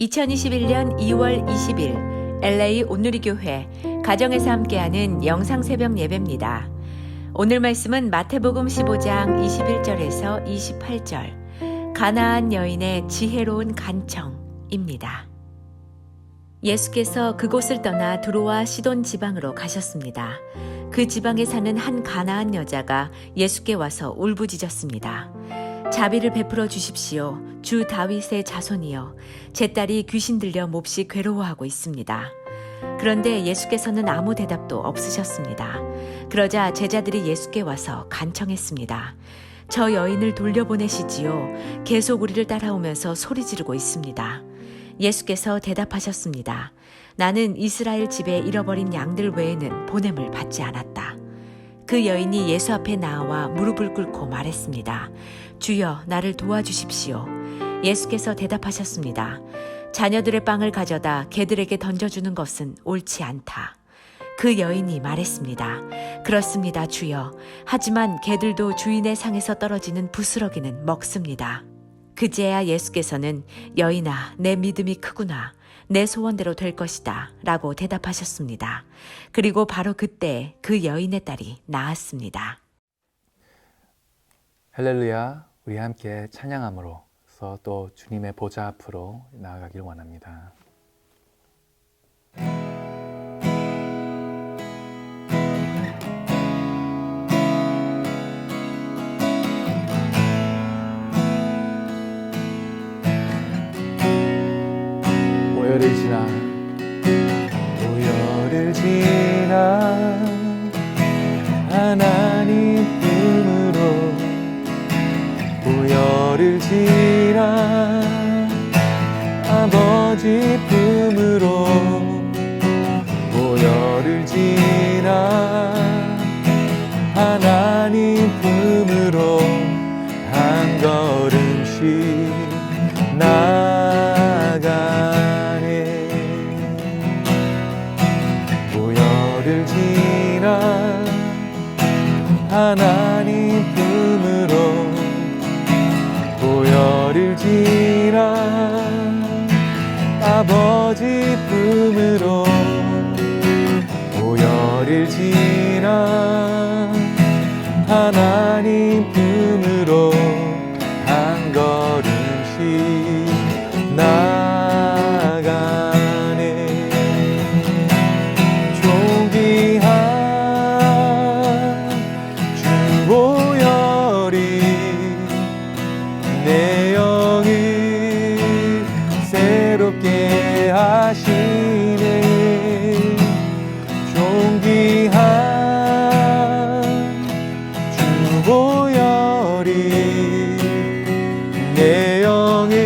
2021년 2월 20일 LA 온누리교회 가정에서 함께하는 영상 새벽 예배입니다. 오늘 말씀은 마태복음 15장 21절에서 28절 가나안 여인의 지혜로운 간청입니다. 예수께서 그곳을 떠나 두로와 시돈 지방으로 가셨습니다. 그 지방에 사는 한 가나안 여자가 예수께 와서 울부짖었습니다. 자비를 베풀어 주십시오. 주 다윗의 자손이여, 제 딸이 귀신 들려 몹시 괴로워하고 있습니다. 그런데 예수께서는 아무 대답도 없으셨습니다. 그러자 제자들이 예수께 와서 간청했습니다. 저 여인을 돌려보내시지요. 계속 우리를 따라오면서 소리 지르고 있습니다. 예수께서 대답하셨습니다. 나는 이스라엘 집에 잃어버린 양들 외에는 보냄을 받지 않았다. 그 여인이 예수 앞에 나와 무릎을 꿇고 말했습니다. 주여, 나를 도와주십시오. 예수께서 대답하셨습니다. 자녀들의 빵을 가져다 개들에게 던져주는 것은 옳지 않다. 그 여인이 말했습니다. 그렇습니다, 주여. 하지만 개들도 주인의 상에서 떨어지는 부스러기는 먹습니다. 그제야 예수께서는 여인아, 내 믿음이 크구나. 내 소원대로 될 것이다 라고 대답하셨습니다. 그리고 바로 그때 그 여인의 딸이 나았습니다. 할렐루야, 우리 함께 찬양함으로써 또 주님의 보좌 앞으로 나아가길 원합니다. 보혈을 지나 하나님 품으로 보혈을 지나 아버지 품으로 보혈을 지나 하나님 품으로 한 걸음씩 나아가네. 보혈을 지나 하나님 품으로 보혈을 지나 아버지 품으로 보혈을 지나 하나님 품으로 한 걸음씩 나아가네. 존귀한 주 보혈이 내 영을 새롭게 하시네. 존귀한 주 보혈이 내 영을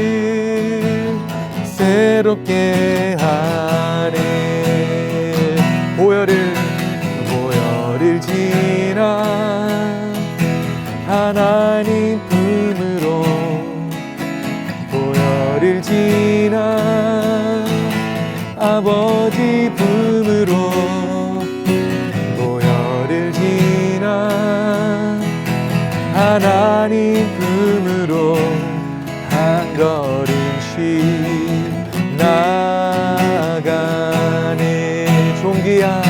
새롭게 하네. 보혈을 지나 하나님 품으로 보혈을 지나 아버지 품으로 보혈을 지나 하나님 품으로 한 걸음씩 나아가네. 존귀한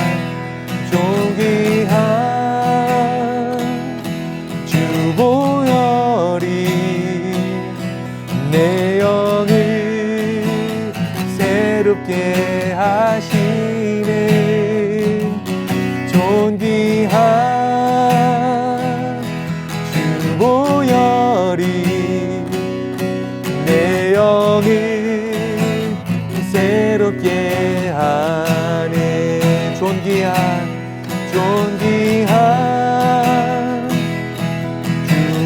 주 보혈이 내 영을 새롭게 하시네. 존귀한 주 보혈이 내 영을 새롭게 하네. 존귀한 주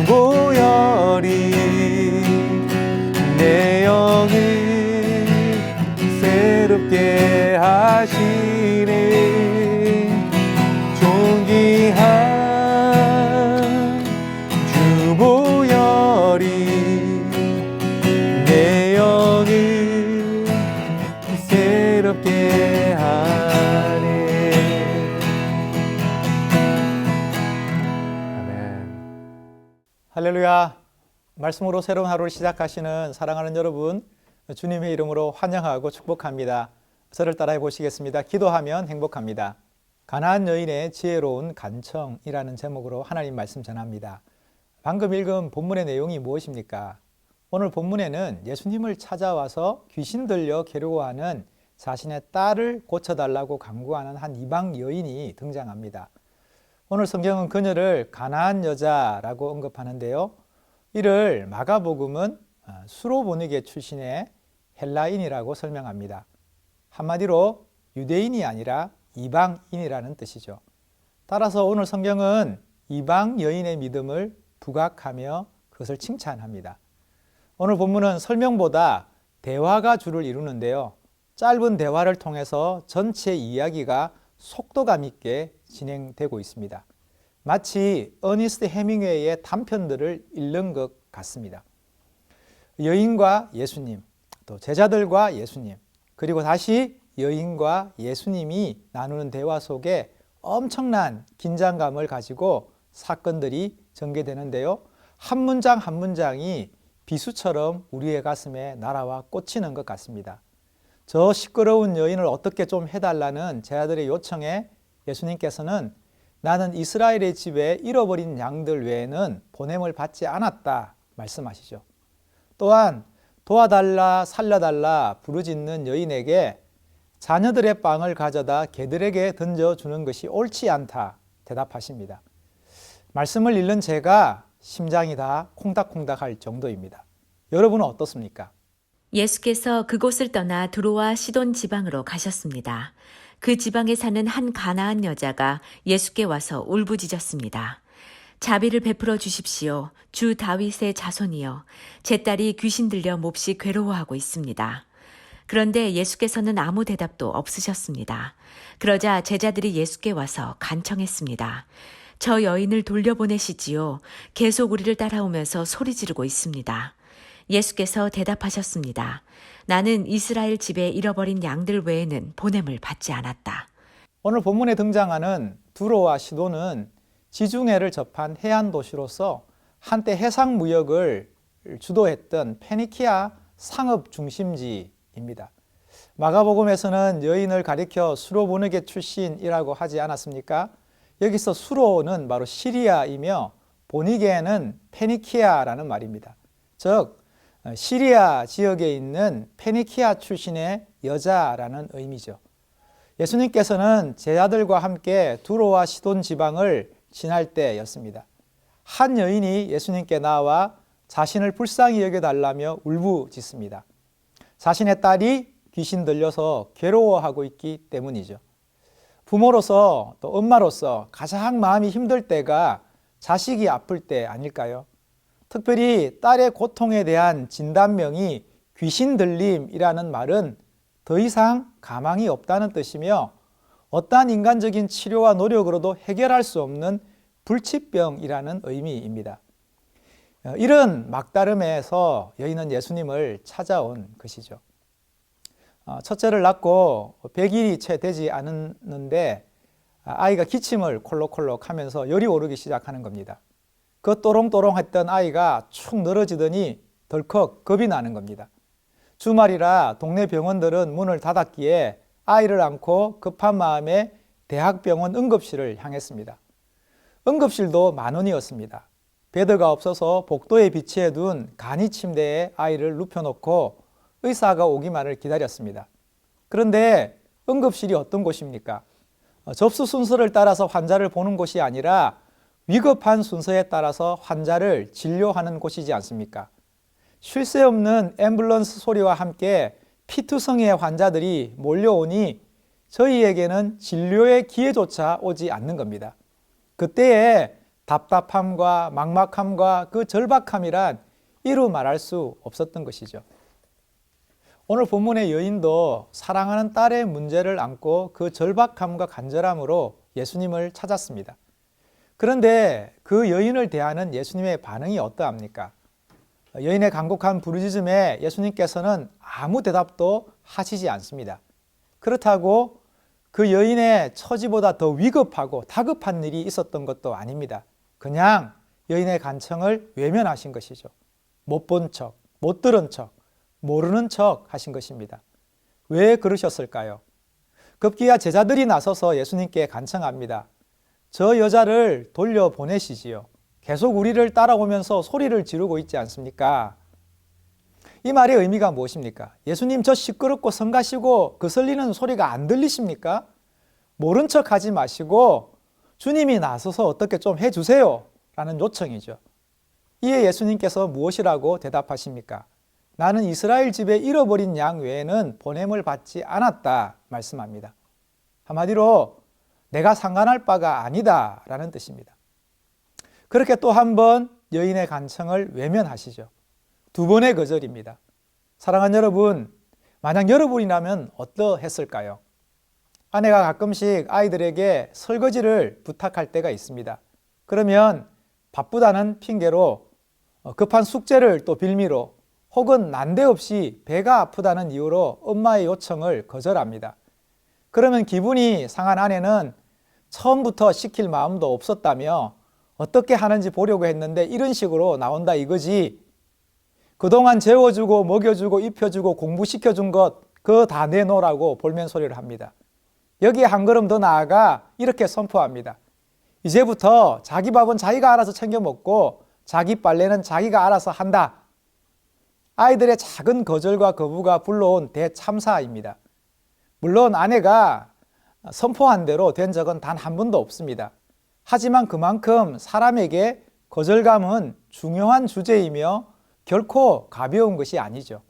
보혈이 내 영을 새롭게 하시네. 존귀한 주 보혈이 내 영을 새롭게 하네. 아멘. 할렐루야. 말씀으로 새로운 하루를 시작하시는 사랑하는 여러분, 주님의 이름으로 환영하고 축복합니다. 저를 따라해 보시겠습니다. 기도하면 행복합니다. 가나안 여인의 지혜로운 간청이라는 제목으로 하나님 말씀 전합니다. 방금 읽은 본문의 내용이 무엇입니까? 오늘 본문에는 예수님을 찾아와서 귀신 들려 괴로워하는 자신의 딸을 고쳐달라고 간구하는 한 이방 여인이 등장합니다. 오늘 성경은 그녀를 가나안 여자라고 언급하는데요. 이를 마가복음은 수로보니게 출신의 헬라인이라고 설명합니다. 한마디로 유대인이 아니라 이방인이라는 뜻이죠. 따라서 오늘 성경은 이방 여인의 믿음을 부각하며 그것을 칭찬합니다. 오늘 본문은 설명보다 대화가 주를 이루는데요. 짧은 대화를 통해서 전체 이야기가 속도감 있게 진행되고 있습니다. 마치 어니스트 해밍웨이의 단편들을 읽는 것 같습니다. 여인과 예수님, 또 제자들과 예수님, 그리고 다시 여인과 예수님이 나누는 대화 속에 엄청난 긴장감을 가지고 사건들이 전개되는데요. 한 문장 한 문장이 비수처럼 우리의 가슴에 날아와 꽂히는 것 같습니다. 저 시끄러운 여인을 어떻게 좀 해달라는 제자들의 요청에 예수님께서는 나는 이스라엘의 집에 잃어버린 양들 외에는 보냄을 받지 않았다 말씀하시죠. 또한 도와달라 살려달라 부르짖는 여인에게 자녀들의 빵을 가져다 개들에게 던져주는 것이 옳지 않다 대답하십니다. 말씀을 읽는 제가 심장이 다 콩닥콩닥할 정도입니다. 여러분은 어떻습니까? 예수께서 그곳을 떠나 두로와 시돈 지방으로 가셨습니다. 그 지방에 사는 한 가나안 여자가 예수께 와서 울부짖었습니다. 자비를 베풀어 주십시오. 주 다윗의 자손이여. 제 딸이 귀신 들려 몹시 괴로워하고 있습니다. 그런데 예수께서는 아무 대답도 없으셨습니다. 그러자 제자들이 예수께 와서 간청했습니다. 저 여인을 돌려보내시지요. 계속 우리를 따라오면서 소리 지르고 있습니다. 예수께서 대답하셨습니다. 나는 이스라엘 집에 잃어버린 양들 외에는 보냄을 받지 않았다. 오늘 본문에 등장하는 두로와 시돈은 지중해를 접한 해안 도시로서 한때 해상 무역을 주도했던 페니키아 상업 중심지입니다. 마가복음에서는 여인을 가리켜 수로보니게 출신이라고 하지 않았습니까? 여기서 수로는 바로 시리아이며 보니게는 페니키아라는 말입니다. 즉 시리아 지역에 있는 페니키아 출신의 여자라는 의미죠. 예수님께서는 제자들과 함께 두로와 시돈 지방을 지날 때였습니다. 한 여인이 예수님께 나와 자신을 불쌍히 여겨달라며 울부짖습니다. 자신의 딸이 귀신 들려서 괴로워하고 있기 때문이죠. 부모로서 또 엄마로서 가장 마음이 힘들 때가 자식이 아플 때 아닐까요? 특별히 딸의 고통에 대한 진단명이 귀신 들림이라는 말은 더 이상 가망이 없다는 뜻이며 어떠한 인간적인 치료와 노력으로도 해결할 수 없는 불치병이라는 의미입니다. 이런 막다름에서 여인은 예수님을 찾아온 것이죠. 첫째를 낳고 100일이 채 되지 않았는데 아이가 기침을 콜록콜록 하면서 열이 오르기 시작하는 겁니다. 그 또롱또롱했던 아이가 축 늘어지더니 덜컥 겁이 나는 겁니다. 주말이라 동네 병원들은 문을 닫았기에 아이를 안고 급한 마음에 대학병원 응급실을 향했습니다. 응급실도 10,000원이었습니다. 베드가 없어서 복도에 비치해둔 간이 침대에 아이를 눕혀놓고 의사가 오기만을 기다렸습니다. 그런데 응급실이 어떤 곳입니까? 접수 순서를 따라서 환자를 보는 곳이 아니라 위급한 순서에 따라서 환자를 진료하는 곳이지 않습니까? 쉴 새 없는 앰뷸런스 소리와 함께 피투성이의 환자들이 몰려오니 저희에게는 진료의 기회조차 오지 않는 겁니다. 그때의 답답함과 막막함과 그 절박함이란 이루 말할 수 없었던 것이죠. 오늘 본문의 여인도 사랑하는 딸의 문제를 안고 그 절박함과 간절함으로 예수님을 찾았습니다. 그런데 그 여인을 대하는 예수님의 반응이 어떠합니까? 여인의 간곡한 부르짖음에 예수님께서는 아무 대답도 하시지 않습니다. 그렇다고 그 여인의 처지보다 더 위급하고 다급한 일이 있었던 것도 아닙니다. 그냥 여인의 간청을 외면하신 것이죠. 못 본 척, 못 들은 척, 모르는 척 하신 것입니다. 왜 그러셨을까요? 급기야 제자들이 나서서 예수님께 간청합니다. 저 여자를 돌려보내시지요. 계속 우리를 따라오면서 소리를 지르고 있지 않습니까? 이 말의 의미가 무엇입니까? 예수님 저 시끄럽고 성가시고 거슬리는 소리가 안 들리십니까? 모른 척 하지 마시고 주님이 나서서 어떻게 좀 해주세요 라는 요청이죠. 이에 예수님께서 무엇이라고 대답하십니까? 나는 이스라엘 집에 잃어버린 양 외에는 보냄을 받지 않았다 말씀합니다. 한마디로 내가 상관할 바가 아니다 라는 뜻입니다. 그렇게 또 한 번 여인의 간청을 외면하시죠. 두 번의 거절입니다. 사랑하는 여러분, 만약 여러분이라면 어떠했을까요? 아내가 가끔씩 아이들에게 설거지를 부탁할 때가 있습니다. 그러면 바쁘다는 핑계로 급한 숙제를 또 빌미로 혹은 난데없이 배가 아프다는 이유로 엄마의 요청을 거절합니다. 그러면 기분이 상한 아내는 처음부터 시킬 마음도 없었다며 어떻게 하는지 보려고 했는데 이런 식으로 나온다 이거지. 그동안 재워주고 먹여주고 입혀주고 공부시켜준 것 그거 다 내놓으라고 볼멘소리를 합니다. 여기에 한 걸음 더 나아가 이렇게 선포합니다. 이제부터 자기 밥은 자기가 알아서 챙겨 먹고 자기 빨래는 자기가 알아서 한다. 아이들의 작은 거절과 거부가 불러온 대참사입니다. 물론 아내가 선포한 대로 된 적은 단 한 번도 없습니다. 하지만 그만큼 사람에게 거절감은 중요한 주제이며 결코 가벼운 것이 아니죠.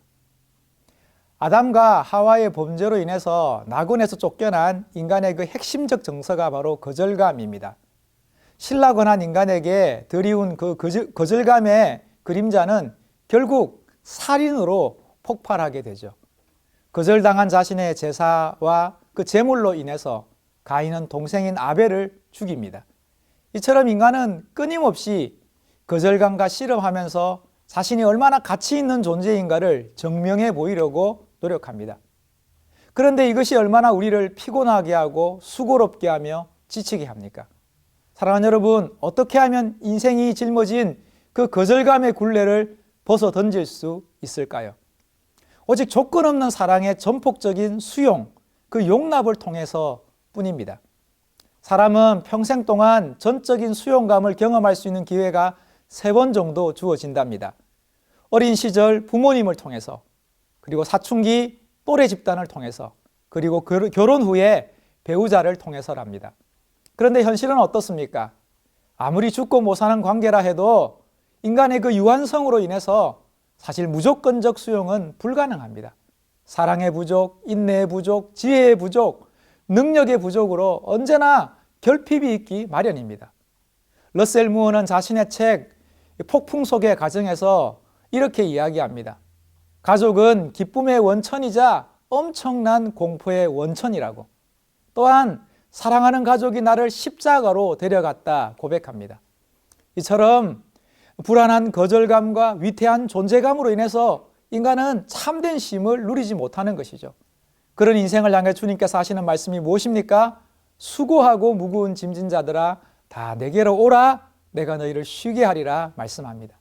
아담과 하와의 범죄로 인해서 낙원에서 쫓겨난 인간의 그 핵심적 정서가 바로 거절감입니다. 신라권한 인간에게 드리운 그 거절감의 그림자는 결국 살인으로 폭발하게 되죠. 거절당한 자신의 제사와 그 제물로 인해서 가인은 동생인 아벨을 죽입니다. 이처럼 인간은 끊임없이 거절감과 씨름하면서 자신이 얼마나 가치 있는 존재인가를 증명해 보이려고 노력합니다. 그런데 이것이 얼마나 우리를 피곤하게 하고 수고롭게 하며 지치게 합니까? 사랑하는 여러분, 어떻게 하면 인생이 짊어진 그 거절감의 굴레를 벗어 던질 수 있을까요? 오직 조건 없는 사랑의 전폭적인 수용, 그 용납을 통해서 뿐입니다. 사람은 평생 동안 전적인 수용감을 경험할 수 있는 기회가 3번 정도 주어진답니다. 어린 시절 부모님을 통해서, 그리고 사춘기 또래 집단을 통해서, 그리고 결혼 후에 배우자를 통해서랍니다. 그런데 현실은 어떻습니까? 아무리 죽고 못 사는 관계라 해도 인간의 그 유한성으로 인해서 사실 무조건적 수용은 불가능합니다. 사랑의 부족, 인내의 부족, 지혜의 부족, 능력의 부족으로 언제나 결핍이 있기 마련입니다. 러셀 무어는 자신의 책 폭풍 속의 가정에서 이렇게 이야기합니다. 가족은 기쁨의 원천이자 엄청난 공포의 원천이라고. 또한 사랑하는 가족이 나를 십자가로 데려갔다 고백합니다. 이처럼 불안한 거절감과 위태한 존재감으로 인해서 인간은 참된 쉼을 누리지 못하는 것이죠. 그런 인생을 향해 주님께서 하시는 말씀이 무엇입니까? 수고하고 무거운 짐진 자들아 다 내게로 오라, 내가 너희를 쉬게 하리라 말씀합니다.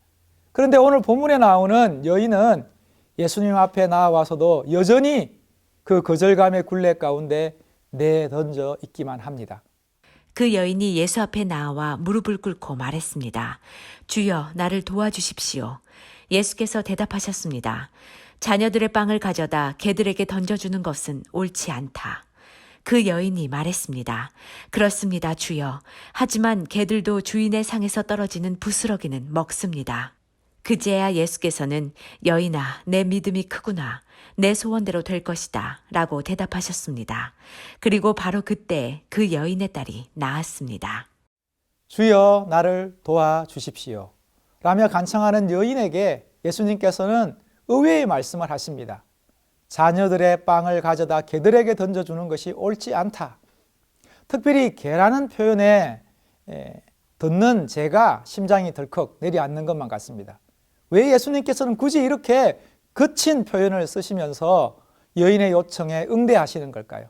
그런데 오늘 본문에 나오는 여인은 예수님 앞에 나와서도 여전히 그 거절감의 굴레 가운데 내던져 있기만 합니다. 그 여인이 예수 앞에 나와 무릎을 꿇고 말했습니다. 주여, 나를 도와주십시오. 예수께서 대답하셨습니다. 자녀들의 빵을 가져다 개들에게 던져주는 것은 옳지 않다. 그 여인이 말했습니다. 그렇습니다, 주여. 하지만 개들도 주인의 상에서 떨어지는 부스러기는 먹습니다. 그제야 예수께서는 여인아, 내 믿음이 크구나. 내 소원대로 될 것이다. 라고 대답하셨습니다. 그리고 바로 그때 그 여인의 딸이 나았습니다. 주여, 나를 도와주십시오. 라며 간청하는 여인에게 예수님께서는 의외의 말씀을 하십니다. 자녀들의 빵을 가져다 개들에게 던져주는 것이 옳지 않다. 특별히 개라는 표현에 듣는 제가 심장이 덜컥 내려앉는 것만 같습니다. 왜 예수님께서는 굳이 이렇게 거친 표현을 쓰시면서 여인의 요청에 응대하시는 걸까요?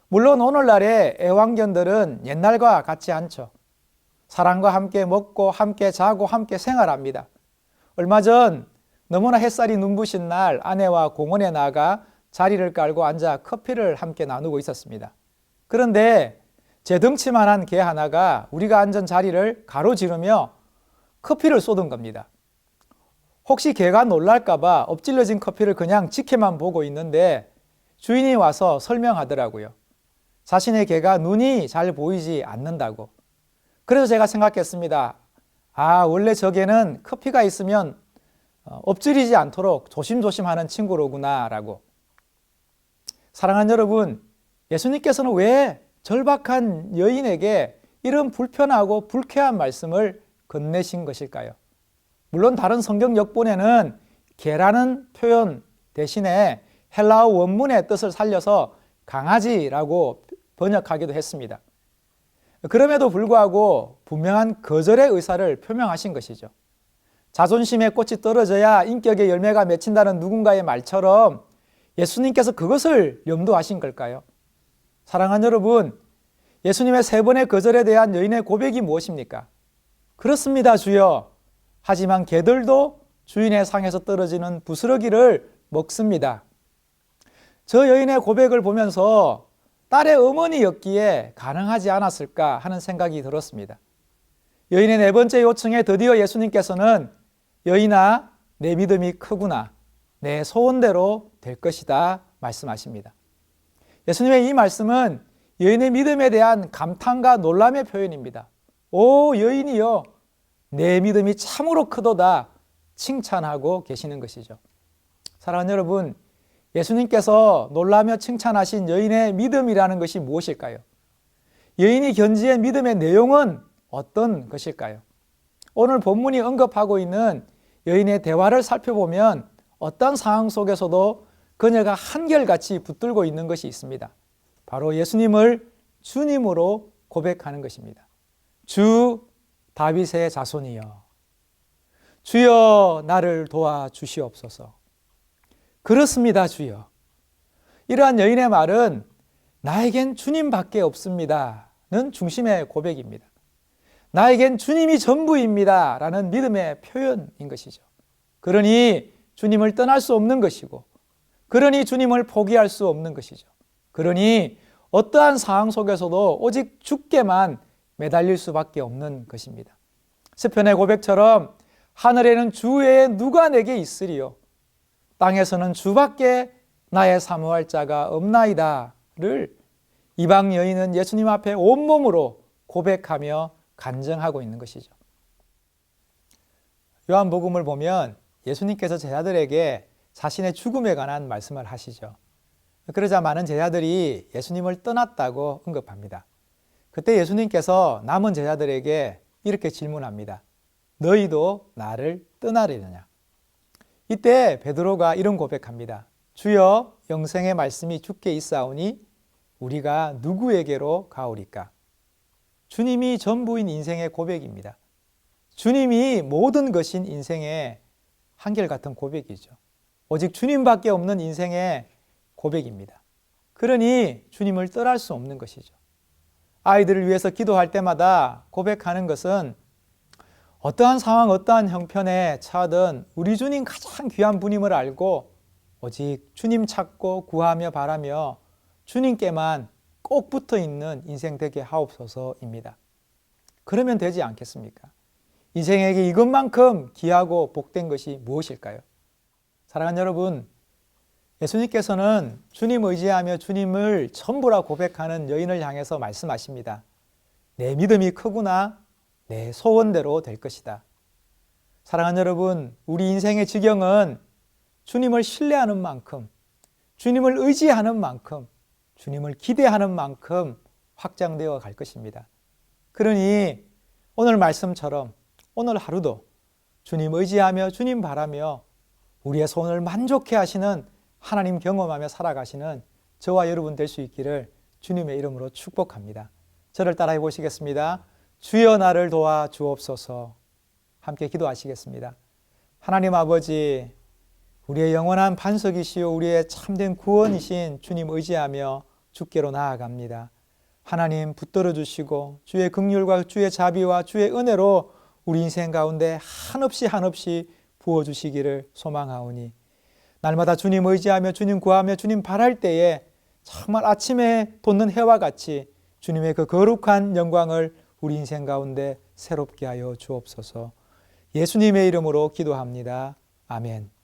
물론 오늘날의 애완견들은 옛날과 같지 않죠. 사람과 함께 먹고 함께 자고 함께 생활합니다. 얼마 전 너무나 햇살이 눈부신 날 아내와 공원에 나가 자리를 깔고 앉아 커피를 함께 나누고 있었습니다. 그런데 제 덩치만한 개 하나가 우리가 앉은 자리를 가로지르며 커피를 쏟은 겁니다. 혹시 개가 놀랄까 봐 엎질러진 커피를 그냥 지켜만 보고 있는데 주인이 와서 설명하더라고요. 자신의 개가 눈이 잘 보이지 않는다고. 그래서 제가 생각했습니다. 아, 원래 저 개는 커피가 있으면 엎질리지 않도록 조심조심 하는 친구로구나 라고. 사랑하는 여러분, 예수님께서는 왜 절박한 여인에게 이런 불편하고 불쾌한 말씀을 건네신 것일까요? 물론 다른 성경 역본에는 개라는 표현 대신에 헬라어 원문의 뜻을 살려서 강아지라고 번역하기도 했습니다. 그럼에도 불구하고 분명한 거절의 의사를 표명하신 것이죠. 자존심의 꽃이 떨어져야 인격의 열매가 맺힌다는 누군가의 말처럼 예수님께서 그것을 염두하신 걸까요? 사랑하는 여러분, 예수님의 세 번의 거절에 대한 여인의 고백이 무엇입니까? 그렇습니다, 주여. 하지만 개들도 주인의 상에서 떨어지는 부스러기를 먹습니다. 저 여인의 고백을 보면서 딸의 어머니였기에 가능하지 않았을까 하는 생각이 들었습니다. 여인의 네 번째 요청에 드디어 예수님께서는 여인아, 내 믿음이 크구나. 내 소원대로 될 것이다 말씀하십니다. 예수님의 이 말씀은 여인의 믿음에 대한 감탄과 놀람의 표현입니다. 오 여인이여, 내 믿음이 참으로 크도다 칭찬하고 계시는 것이죠. 사랑하는 여러분, 예수님께서 놀라며 칭찬하신 여인의 믿음이라는 것이 무엇일까요? 여인이 견지한 믿음의 내용은 어떤 것일까요? 오늘 본문이 언급하고 있는 여인의 대화를 살펴보면 어떤 상황 속에서도 그녀가 한결같이 붙들고 있는 것이 있습니다. 바로 예수님을 주님으로 고백하는 것입니다. 주 다윗의 자손이여, 주여 나를 도와주시옵소서. 그렇습니다, 주여. 이러한 여인의 말은 나에겐 주님밖에 없습니다는 중심의 고백입니다. 나에겐 주님이 전부입니다 라는 믿음의 표현인 것이죠. 그러니 주님을 떠날 수 없는 것이고, 그러니 주님을 포기할 수 없는 것이죠. 그러니 어떠한 상황 속에서도 오직 주께만 매달릴 수밖에 없는 것입니다. 시편의 고백처럼 하늘에는 주 외에 누가 내게 있으리요, 땅에서는 주밖에 나의 사모할 자가 없나이다를 이방 여인은 예수님 앞에 온몸으로 고백하며 간증하고 있는 것이죠. 요한복음을 보면 예수님께서 제자들에게 자신의 죽음에 관한 말씀을 하시죠. 그러자 많은 제자들이 예수님을 떠났다고 언급합니다. 그때 예수님께서 남은 제자들에게 이렇게 질문합니다. 너희도 나를 떠나려느냐? 이때 베드로가 이런 고백합니다. 주여, 영생의 말씀이 주께 있사오니 우리가 누구에게로 가오리까? 주님이 전부인 인생의 고백입니다. 주님이 모든 것인 인생의 한결같은 고백이죠. 오직 주님밖에 없는 인생의 고백입니다. 그러니 주님을 떠날 수 없는 것이죠. 아이들을 위해서 기도할 때마다 고백하는 것은 어떠한 상황, 어떠한 형편에 처하든 우리 주님 가장 귀한 분임을 알고 오직 주님 찾고 구하며 바라며 주님께만 꼭 붙어 있는 인생 되게 하옵소서입니다. 그러면 되지 않겠습니까? 인생에게 이것만큼 귀하고 복된 것이 무엇일까요? 사랑하는 여러분, 예수님께서는 주님 의지하며 주님을 전부라 고백하는 여인을 향해서 말씀하십니다. 내 믿음이 크구나. 내 소원대로 될 것이다. 사랑하는 여러분, 우리 인생의 지경은 주님을 신뢰하는 만큼, 주님을 의지하는 만큼, 주님을 기대하는 만큼 확장되어 갈 것입니다. 그러니 오늘 말씀처럼 오늘 하루도 주님 의지하며 주님 바라며 우리의 소원을 만족해 하시는 하나님 경험하며 살아가시는 저와 여러분 될 수 있기를 주님의 이름으로 축복합니다. 저를 따라해 보시겠습니다. 주여 나를 도와 주옵소서. 함께 기도하시겠습니다. 하나님 아버지, 우리의 영원한 반석이시오 우리의 참된 구원이신 주님 의지하며 주께로 나아갑니다. 하나님 붙들어 주시고 주의 긍휼과 주의 자비와 주의 은혜로 우리 인생 가운데 한없이 부어주시기를 소망하오니 날마다 주님 의지하며 주님 구하며 주님 바랄 때에 정말 아침에 돋는 해와 같이 주님의 그 거룩한 영광을 우리 인생 가운데 새롭게 하여 주옵소서. 예수님의 이름으로 기도합니다. 아멘.